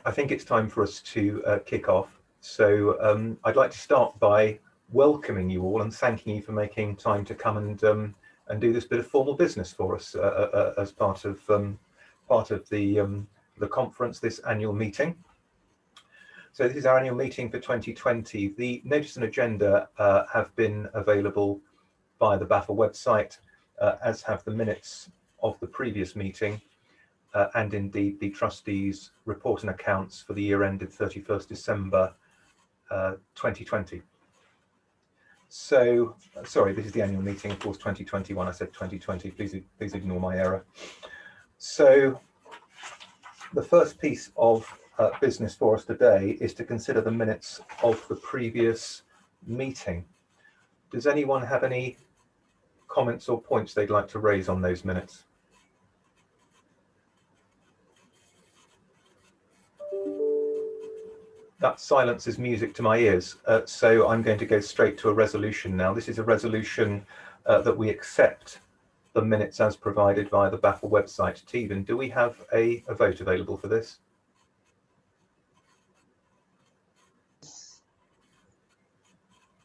I think it's time for us to kick off. So I'd like to start by welcoming you all and thanking you for making time to come and do this bit of formal business for us as part of the conference, this annual meeting. So this is our annual meeting for 2020. The notice and agenda have been available via the BAFA website, as have the minutes of the previous meeting, and indeed the trustees' report and accounts for the year ended 31st December 2020. So, sorry, this is the annual meeting, of course, 2021. I said 2020. Please ignore my error. So, the first piece of business for us today is to consider the minutes of the previous meeting. Does anyone have any comments or points they'd like to raise on those minutes? That silence is music to my ears, so I'm going to go straight to a resolution now. This is a resolution that we accept the minutes as provided via the BAFA website. Tegan, do we have a vote available for this?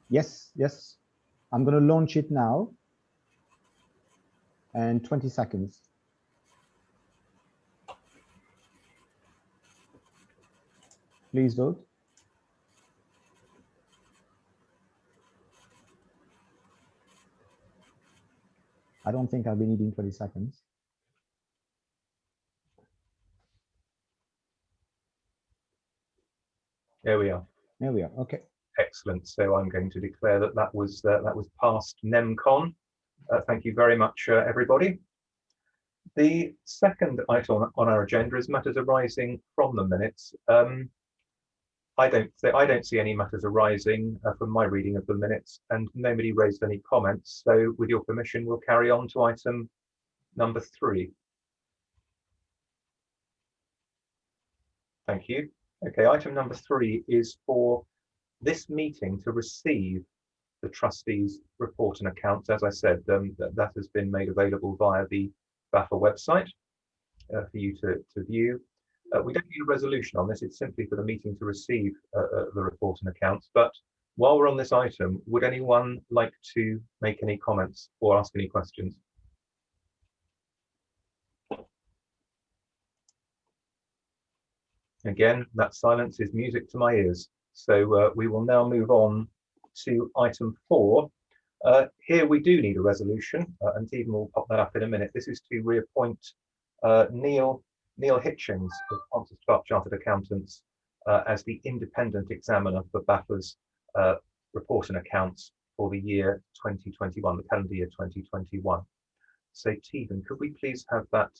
Yes. I'm going to launch it now. And 20 seconds. Please vote. I don't think I'll be needing 20 seconds. There we are. There we are. Okay. Excellent. So I'm going to declare that that was past NEMCON. Thank you very much, everybody. The second item on our agenda is matters arising from the minutes. I don't see any matters arising from my reading of the minutes, and nobody raised any comments. So, with your permission, we'll carry on to item number 3. Thank you. Okay, item number 3 is for this meeting to receive the trustees' report and accounts. As I said, that has been made available via the BAFA website for you to view. We don't need a resolution on this, it's simply for the meeting to receive the report and accounts. But while we're on this item, would anyone like to make any comments or ask any questions? Again, that silence is music to my ears. So we will now move on to item 4. Here we do need a resolution, and Stephen will pop that up in a minute. This is to reappoint Neil Hitchings of Pontus Clark Chartered Accountants as the independent examiner for BAFA's report and accounts for the year 2021, the calendar year 2021. So, Stephen, could we please have that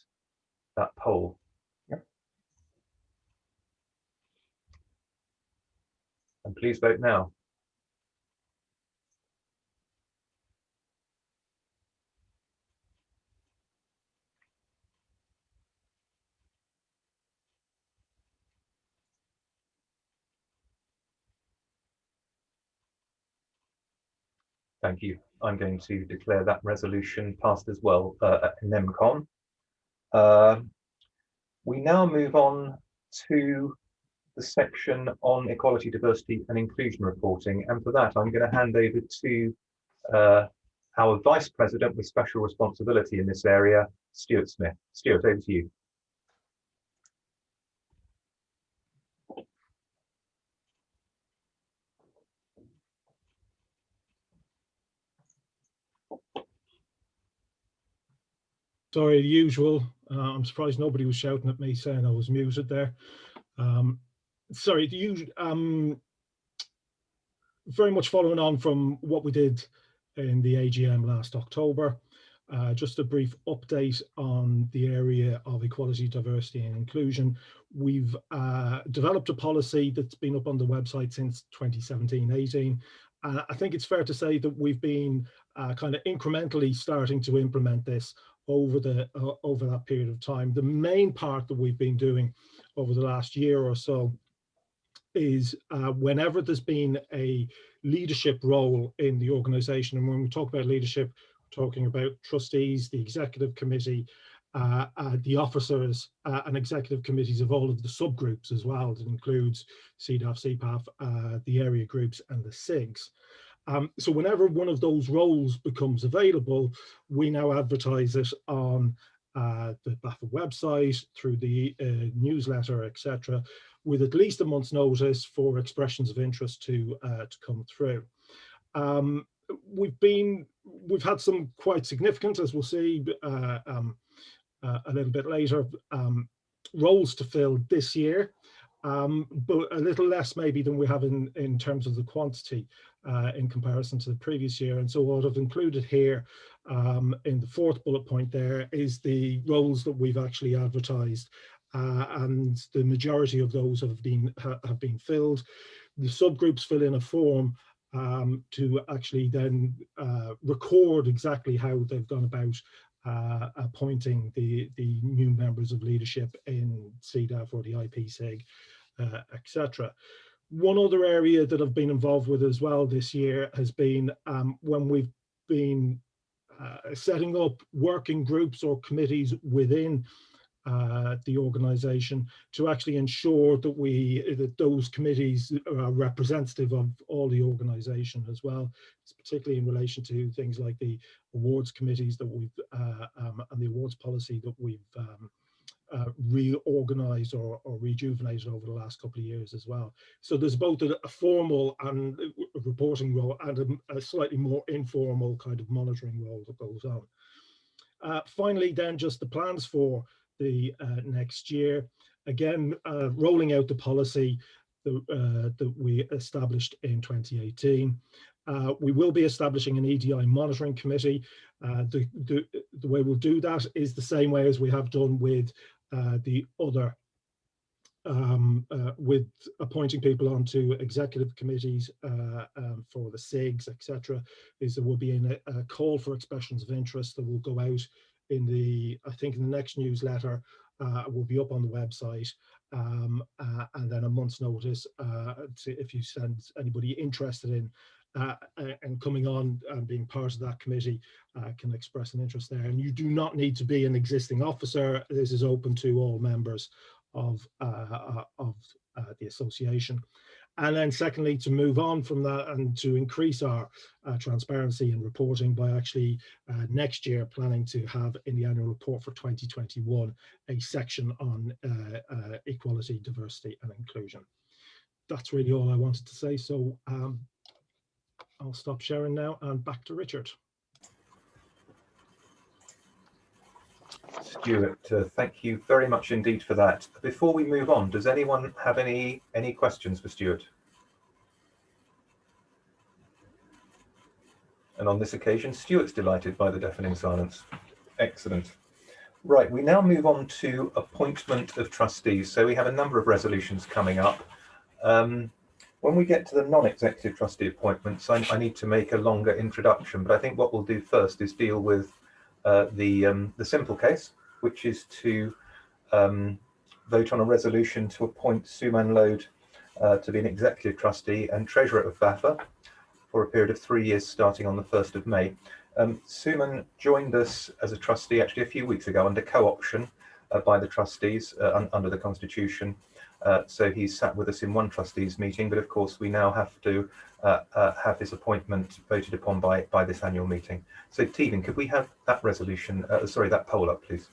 poll? Yep. And please vote now. Thank you. I'm going to declare that resolution passed as well at NEMCON. We now move on to the section on equality, diversity and inclusion reporting. And for that, I'm going to hand over to our Vice President with special responsibility in this area, Stuart Smith. Stuart, over to you. Sorry, the usual. I'm surprised nobody was shouting at me saying I was muted there. Sorry, the usual. Very much following on from what we did in the AGM last October. Just a brief update on the area of equality, diversity and inclusion. We've developed a policy that's been up on the website since 2017-18. I think it's fair to say that we've been kind of incrementally starting to implement this over that period of time. The main part that we've been doing over the last year or so is whenever there's been a leadership role in the organization, and when we talk about leadership, we're talking about trustees, the executive committee, the officers and executive committees of all of the subgroups as well. That includes CDAF, CPAF, the area groups and the SIGs. So whenever one of those roles becomes available, we now advertise it on the BAFA website, through the newsletter, etc., with at least a month's notice for expressions of interest to come through. We've had some quite significant, as we'll see a little bit later, roles to fill this year, but a little less maybe than we have in terms of the quantity in comparison to the previous year. And so what I've included here in the fourth bullet point there is the roles that we've actually advertised, and the majority of those have been filled. The subgroups fill in a form to actually then record exactly how they've gone about appointing the new members of leadership in CDAF or the IPSIG, etc. One other area that I've been involved with as well this year has been when we've been setting up working groups or committees within the organisation to actually ensure that those committees are representative of all the organisation as well. It's particularly in relation to things like the awards committees that we've and the awards policy that we've reorganized or rejuvenated over the last couple of years as well. So there's both a formal and a reporting role and a slightly more informal kind of monitoring role that goes on. Finally, then, just the plans for the next year. Again, rolling out the policy that we established in 2018. We will be establishing an EDI monitoring committee. The way we'll do that is the same way as we have done with the other, with appointing people onto executive committees for the SIGs, etc. Is there will be a call for expressions of interest that will go out in I think in the next newsletter. Will be up on the website, and then a month's notice if you send anybody interested in and coming on and being part of that committee can express an interest there. And you do not need to be an existing officer. This is open to all members of the association. And then secondly, to move on from that and to increase our transparency and reporting by actually next year planning to have in the annual report for 2021 a section on equality, diversity and inclusion. That's really all I wanted to say. So I'll stop sharing now and back to Richard. Stuart, thank you very much indeed for that. Before we move on, does anyone have any questions for Stuart? And on this occasion, Stuart's delighted by the deafening silence. Excellent. Right, we now move on to appointment of trustees. So we have a number of resolutions coming up. When we get to the non-executive trustee appointments, I need to make a longer introduction, but I think what we'll do first is deal with the simple case, which is to vote on a resolution to appoint Suman Lode to be an executive trustee and treasurer of BAFA for a period of 3 years starting on the 1st of May. Suman joined us as a trustee actually a few weeks ago under co-option by the trustees under the Constitution. So he's sat with us in one trustees meeting, but of course we now have to have his appointment voted upon by this annual meeting. So Tegan, could we have that resolution, sorry, that poll up, please?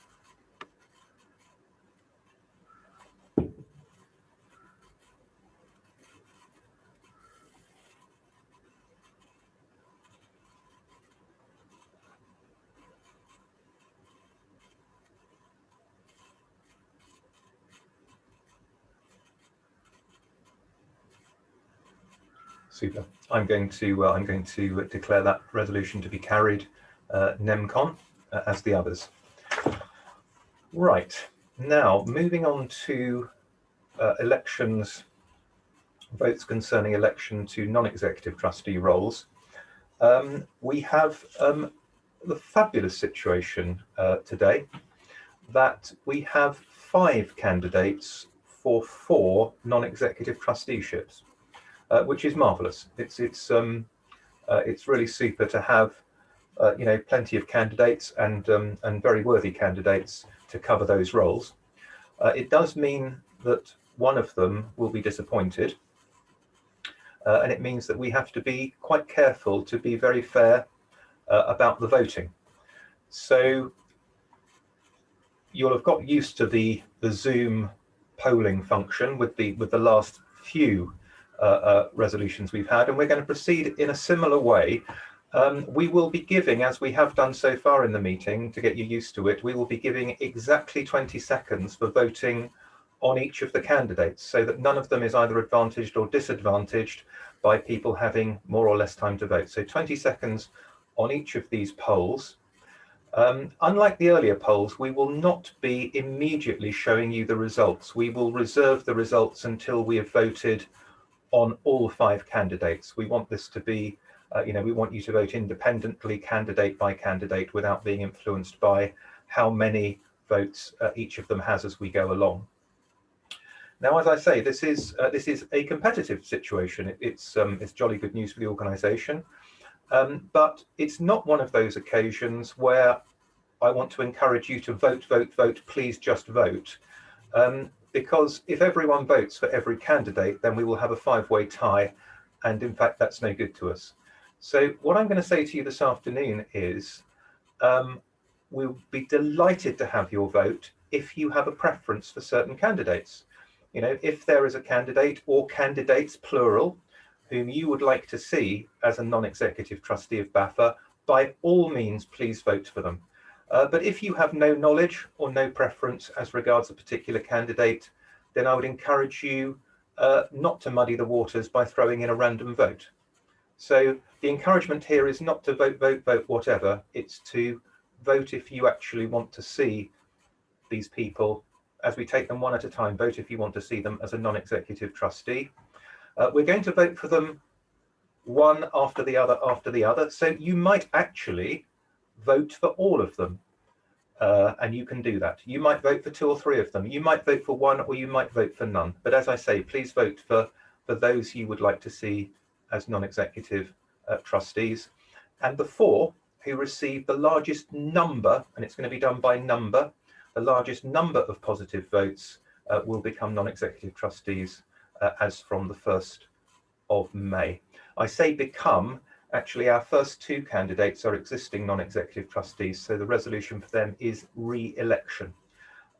Super. I'm going to declare that resolution to be carried, NEMCON, as the others. Right. Now, moving on to elections, votes concerning election to non-executive trustee roles. We have the fabulous situation today that we have 5 candidates for 4 non-executive trusteeships. Which is marvellous. It's really super to have plenty of candidates and very worthy candidates to cover those roles. It does mean that one of them will be disappointed, and it means that we have to be quite careful to be very fair about the voting. So you'll have got used to the Zoom polling function with the last few resolutions we've had, and we're going to proceed in a similar way. We will be giving, as we have done so far in the meeting, to get you used to it, we will be giving exactly 20 seconds for voting on each of the candidates, so that none of them is either advantaged or disadvantaged by people having more or less time to vote. So 20 seconds on each of these polls. Unlike the earlier polls, we will not be immediately showing you the results. We will reserve the results until we have voted on all 5 candidates. We want this to be, we want you to vote independently, candidate by candidate, without being influenced by how many votes each of them has as we go along. Now, as I say, this is a competitive situation. It's jolly good news for the organisation, but it's not one of those occasions where I want to encourage you to vote, vote, vote, please just vote. Because if everyone votes for every candidate, then we will have a 5-way tie, and in fact, that's no good to us. So what I'm going to say to you this afternoon is, we'll be delighted to have your vote if you have a preference for certain candidates. If there is a candidate or candidates, plural, whom you would like to see as a non-executive trustee of BAFA, by all means, please vote for them. But if you have no knowledge or no preference as regards a particular candidate, then I would encourage you not to muddy the waters by throwing in a random vote. So the encouragement here is not to vote, vote, vote, whatever. It's to vote if you actually want to see these people, as we take them one at a time. Vote if you want to see them as a non-executive trustee. We're going to vote for them one after the other. So you might actually vote for all of them, and you can do that. You might vote for 2 or 3 of them. You might vote for one, or you might vote for none. But as I say, please vote for those you would like to see as non-executive trustees. And the 4 who receive the largest number, and it's going to be done by number, the largest number of positive votes will become non-executive trustees as from the 1st of May. I say become. Actually, our first 2 candidates are existing non-executive trustees, so the resolution for them is re-election.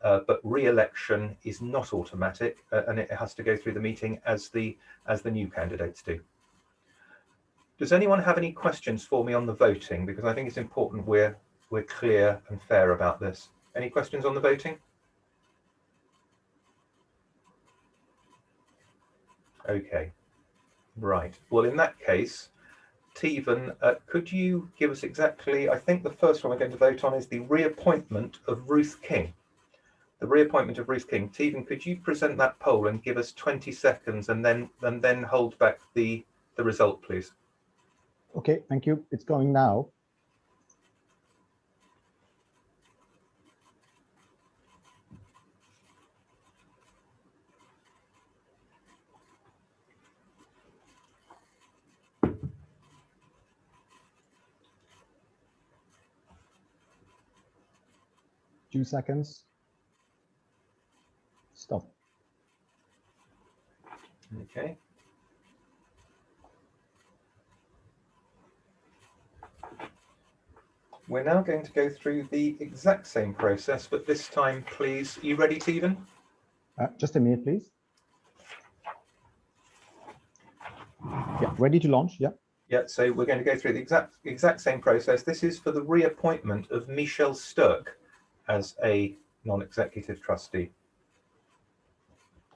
But re-election is not automatic, and it has to go through the meeting as the new candidates do. Does anyone have any questions for me on the voting? Because I think it's important we're clear and fair about this. Any questions on the voting? Okay, right. Well, in that case, Tevan, could you give us exactly, I think the first one we're going to vote on is the reappointment of Ruth King. The reappointment of Ruth King. Tevan, could you present that poll and give us 20 seconds and then hold back the result, please? Okay, thank you. It's going now. Two seconds. Stop. Okay. We're now going to go through the exact same process, but this time, please, are you ready, Tevan? Just a minute, please. Yeah, ready to launch, yeah. Yeah, so we're going to go through the exact same process. This is for the reappointment of Michelle Sturck as a non-executive trustee.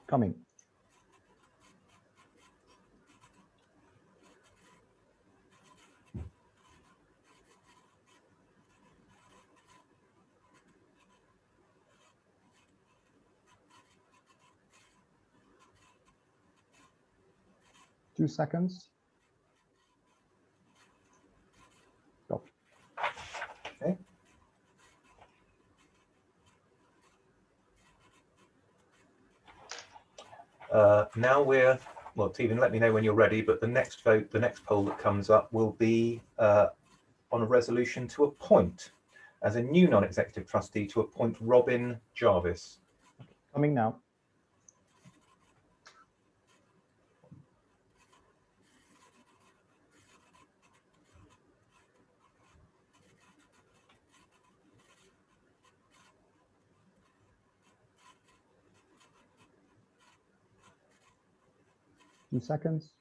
Coming. Two seconds. Stop. Okay. Now well, Tevan, let me know when you're ready, but the next vote, the next poll that comes up will be on a resolution to appoint as a new non-executive trustee to appoint Robin Jarvis. Coming now. Few seconds.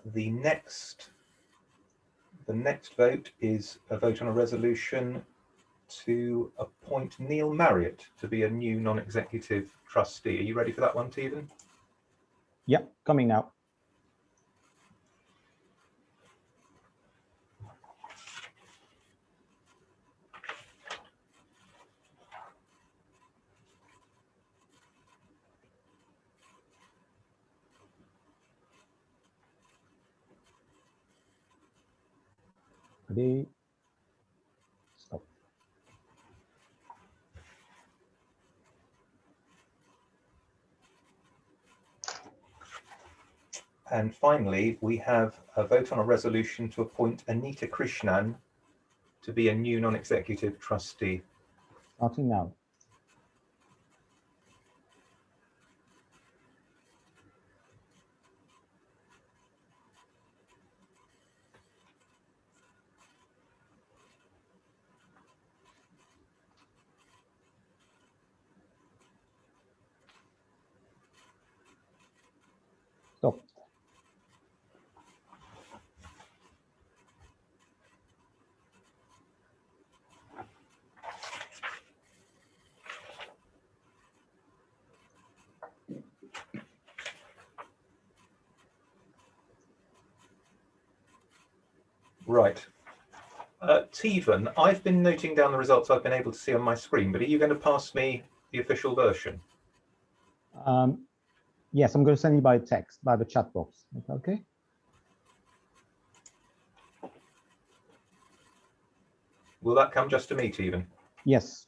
The next vote is a vote on a resolution to appoint Neil Marriott to be a new non-executive trustee. Are you ready for that one, Stephen? Yeah, coming now. Ready? Stop. And finally, we have a vote on a resolution to appoint Anita Krishnan to be a new non-executive trustee. Starting now. Stop. Right. Stephen, I've been noting down the results I've been able to see on my screen, but are you going to pass me the official version? Yes, I'm going to send you by text, by the chat box. Okay. Will that come just to me, Stephen? Yes.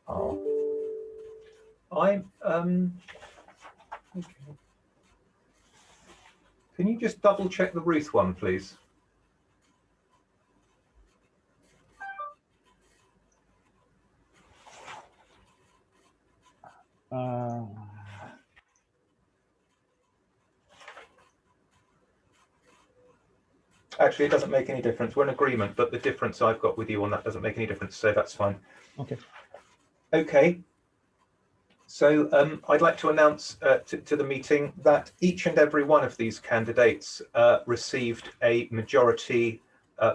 Oh. I'm okay. Can you just double check the Ruth one, please? Actually, it doesn't make any difference. We're in agreement, but the difference I've got with you on that doesn't make any difference, so that's fine. Okay. Okay. So I'd like to announce to the meeting that each and every one of these candidates received a majority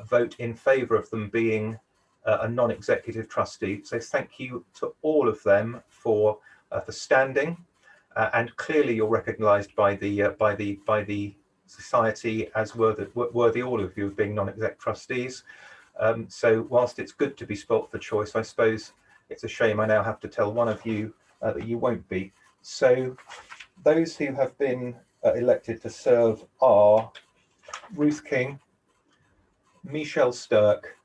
vote in favour of them being a non-executive trustee. So thank you to all of them for standing, and clearly you're recognised by the society as worthy all of you of being non-exec trustees. So whilst it's good to be spelt for choice, I suppose it's a shame I now have to tell one of you that you won't be. So those who have been elected to serve are Ruth King, Michelle Stirk,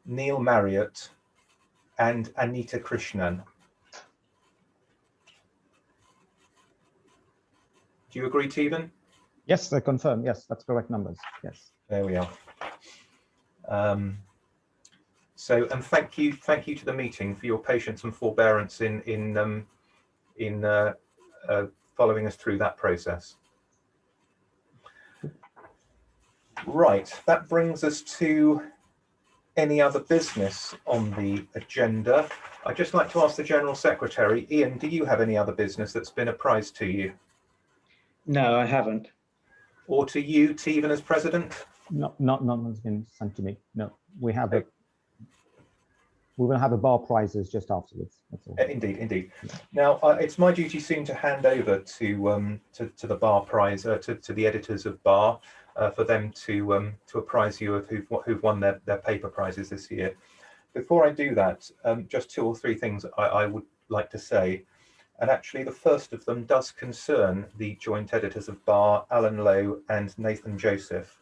Neil Marriott, and Anita Krishnan. Do you agree, Stephen? Yes, I confirm. Yes, that's correct numbers. Yes. There we are. So, and thank you to the meeting for your patience and forbearance in following us through that process. Right, that brings us to any other business on the agenda. I'd just like to ask the General Secretary, Ian, do you have any other business that's been apprised to you? No, I haven't. Or to you, Tevan, as president? No, none's been sent to me. No, we have a. We will have a bar prizes just afterwards. That's all. Indeed, indeed. Now, it's my duty soon to hand over to the bar prize to the editors of Bar for them to apprise you of who've won their paper prizes this year. Before I do that, just 2 or 3 things I would like to say, and actually the first of them does concern the joint editors of Bar, Alan Lowe and Nathan Joseph.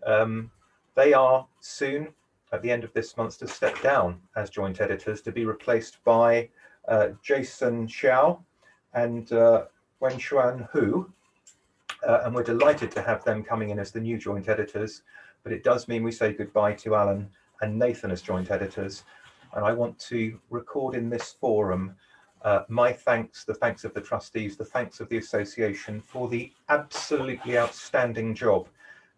They are soon, at the end of this month, to step down as joint editors to be replaced by Jason Xiao and Wenxuan Hu. And we're delighted to have them coming in as the new joint editors, but it does mean we say goodbye to Alan and Nathan as joint editors. And I want to record in this forum my thanks, the thanks of the trustees, the thanks of the association for the absolutely outstanding job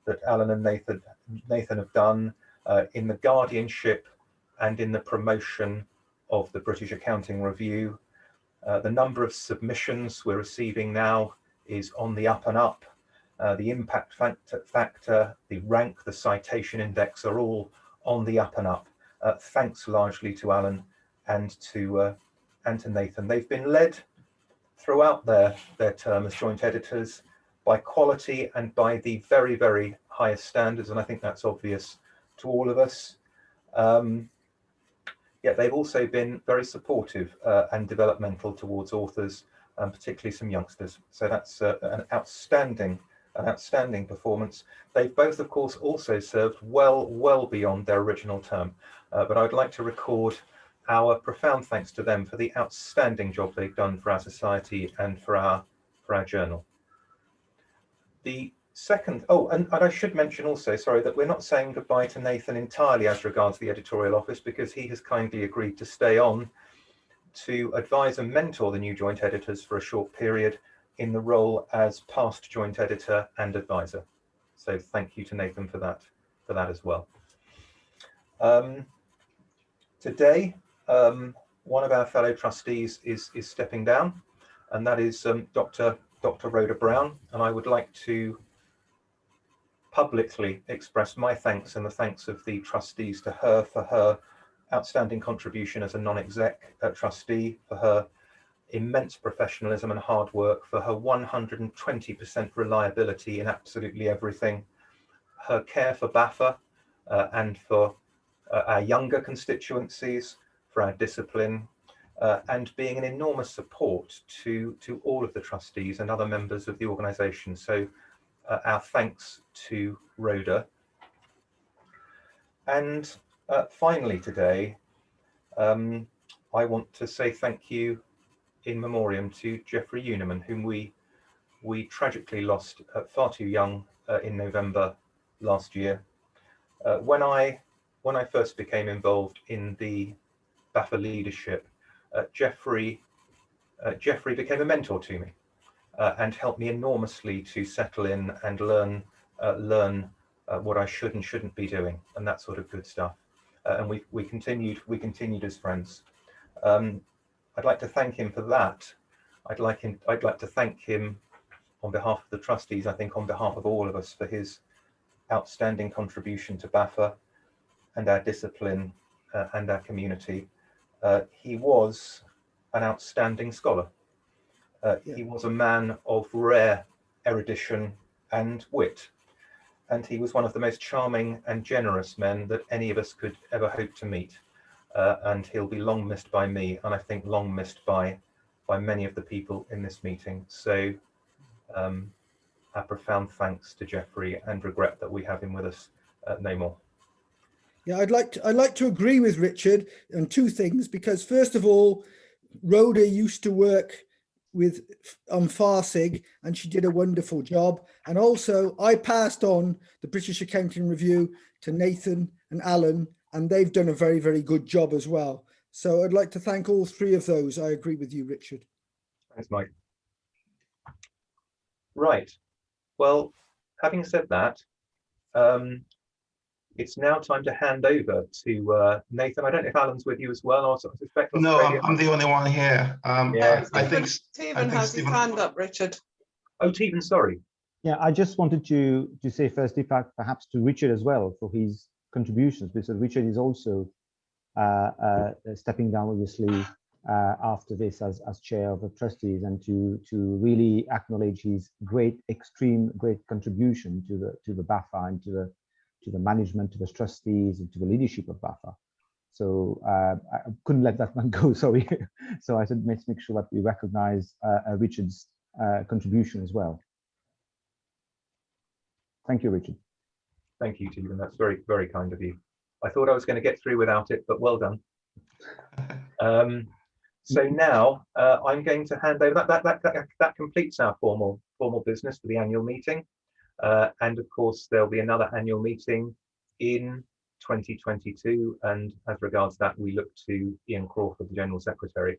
that Alan and Nathan have done in the guardianship and in the promotion of the British Accounting Review. The number of submissions we're receiving now is on the up and up. The impact factor, the rank, the citation index are all on the up and up. Thanks largely to Alan and to Nathan. They've been led throughout their term as joint editors by quality and by the very, very highest standards, and I think that's obvious to all of us. Yet they've also been very supportive and developmental towards authors, particularly some youngsters. So that's an outstanding performance. They've both, of course, also served well beyond their original term. But I'd like to record our profound thanks to them for the outstanding job they've done for our society and for our journal. The second, and I should mention also, sorry, that we're not saying goodbye to Nathan entirely as regards the editorial office, because he has kindly agreed to stay on to advise and mentor the new joint editors for a short period in the role as past joint editor and advisor. So thank you to Nathan for that as well. Today, one of our fellow trustees is stepping down, and that is Dr. Rhoda Brown, and I would like to publicly express my thanks and the thanks of the trustees to her for her outstanding contribution as a non-exec trustee, for her immense professionalism and hard work, for her 120% reliability in absolutely everything, her care for BAFA and for our younger constituencies, for our discipline, and being an enormous support to all of the trustees and other members of the organisation. So our thanks to Rhoda. And finally today, I want to say thank you in memoriam to Geoffrey Uniman, whom we tragically lost far too young in November last year. When I first became involved in the BAFA leadership, Geoffrey became a mentor to me and helped me enormously to settle in and learn what I should and shouldn't be doing, and that sort of good stuff. And we continued as friends. I'd like to thank him for that. I'd like to thank him on behalf of the trustees, I think on behalf of all of us, for his outstanding contribution to BAFA and our discipline and our community. He was an outstanding scholar. He was a man of rare erudition and wit, and he was one of the most charming and generous men that any of us could ever hope to meet. And he'll be long missed by me, and I think long missed by many of the people in this meeting. So our profound thanks to Geoffrey, and regret that we have him with us no more. Yeah, I'd like to agree with Richard on 2 things, because first of all, Rhoda used to work on FARSIG and she did a wonderful job. And also I passed on the British Accounting Review to Nathan and Alan, and they've done a very, very good job as well. So I'd like to thank all 3 of those. I agree with you, Richard. Thanks, Mike. Right. Well, having said that, it's now time to hand over to Nathan. I don't know if Alan's with you as well, or I suspect. No, I'm the only one here. Yeah, I think Stephen has his hand up, Richard. Oh, Tevan, sorry. Yeah, I just wanted to say firstly, perhaps to Richard as well for his contributions, because Richard is also stepping down, obviously, after this as chair of the trustees, and to really acknowledge his extreme great contribution to the BAFA and to the management, to the trustees, and to the leadership of BAFA. So I couldn't let that one go, sorry. So I said, let's make sure that we recognize Richard's contribution as well. Thank you, Richard. Thank you, Stephen. That's very, very kind of you. I thought I was going to get through without it, but well done. So now I'm going to hand over. That completes our formal business for the annual meeting. And of course, there'll be another annual meeting in 2022. And as regards that, we look to Ian Crawford, the General Secretary,